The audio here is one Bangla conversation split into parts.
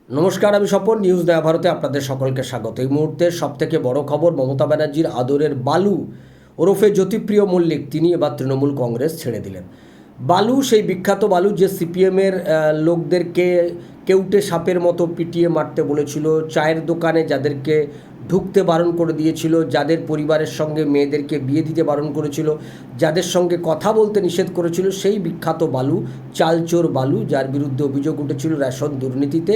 নমস্কার, আমি স্বপন। নিউজ নয়া ভারতে আপনাদের সকলকে স্বাগত। এই মুহূর্তের সবথেকে বড় খবর, মমতা ব্যানার্জির আদরের বালু ওরফে জ্যোতিপ্রিয় মল্লিক তিনি এবার তৃণমূল কংগ্রেস ছেড়ে দিলেন। বালু, সেই বিখ্যাত বালু যে সিপিএমের লোকদেরকে কেউটে সাপের মতো পিটিয়ে মারতে বলেছিল, চায়ের দোকানে যাদেরকে ঢুকতে বারণ করে দিয়েছিল, যাদের পরিবারের সঙ্গে মেয়েদেরকে বিয়ে দিতে বারণ করেছিল, যাদের সঙ্গে কথা বলতে নিষেধ করেছিল, সেই বিখ্যাত বালু, চালচোর বালু, যার বিরুদ্ধে অভিযোগ উঠেছিল রেশন দুর্নীতিতে,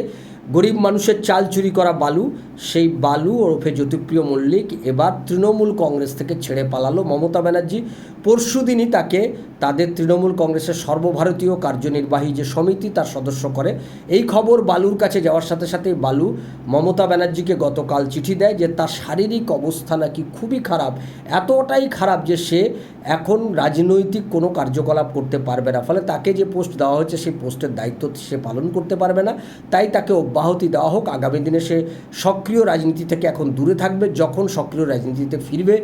গরিব মানুষের চাল চুরি করা বালু, সেই বালু ওরফে জ্যোতিপ্রিয় মল্লিক এবার তৃণমূল কংগ্রেস থেকে ছেড়ে পালালো মমতা ব্যানার্জি। পরশুদিনই তাকে তাদের তৃণমূল কংগ্রেসের সর্বভারতীয় কার্যনির্বাহী যে সমিতি তার সদস্য করে। এই খবর বালুর কাছে যাওয়ার সাথে সাথেই বালু মমতা ব্যানার্জিকে গতকাল চিঠি দেয় যে তার শারীরিক অবস্থা নাকি খুবই খারাপ, এতটাই খারাপ যে সে এখন রাজনৈতিক কোনো কার্যকলাপ করতে পারবে না। ফলে তাকে যে পোস্ট দেওয়া হয়েছে সেই পোস্টের দায়িত্ব সে পালন করতে পারবে না। তাই তাকে অব্যাহতি দেওয়া হোক, আগামী দিনে সে সক্রিয় রাজনীতি থেকে এখন দূরে থাকবে। যখন সক্রিয় রাজনীতিতে ফিরবে,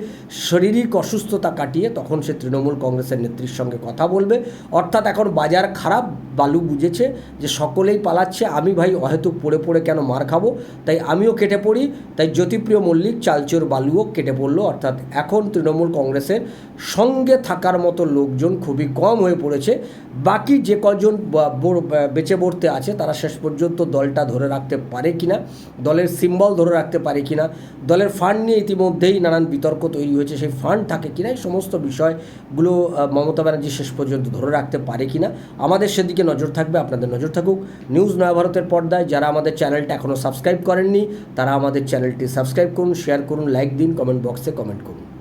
শারীরিক অসুস্থতা কাটিয়ে, তখন সে তৃণমূল কংগ্রেসের নেত্রীর সঙ্গে কথা বলবে। অর্থাৎ এখন বাজার খারাপ, বালু বুঝেছে যে সকলেই পালাচ্ছে, আমি ভাই অহেতুক পড়ে পড়ে কেন মার খাবো, তাই আমিও কেটে পড়ি। তাই জ্যোতিপ্রিয় মল্লিক, চালচোর বালুও কেটে পড়লো। অর্থাৎ এখন তৃণমূল কংগ্রেসের সঙ্গে থাকার মতো লোকজন খুবই কম হয়ে পড়েছে। বাকি যে কজন বেঁচে পড়তে আছে তারা শেষ পর্যন্ত দলটা ধরে রাখতে পারে কিনা, দলের সিম্বল ধরে রাখতে পারে কিনা, দলের ফান্ড নিয়ে ইতিমধ্যেই নানান বিতর্ক তৈরি হয়েছে, সেই ফান্ড থাকে কিনা, এই সমস্ত বিষয়গুলো মমতা ব্যানার্জি শেষ পর্যন্ত ধরে রাখতে পারে কিনা, আমাদের সেদিকে নজর থাকবে। আপনাদের নজর থাকুক নিউজ নয়া ভারতের পর্দায়। যারা আমাদের চ্যানেলটা এখনও সাবস্ক্রাইব করেননি তারা আমাদের চ্যানেলটি সাবস্ক্রাইব করুন, শেয়ার করুন, লাইক দিন, কমেন্ট বক্সে কমেন্ট করুন।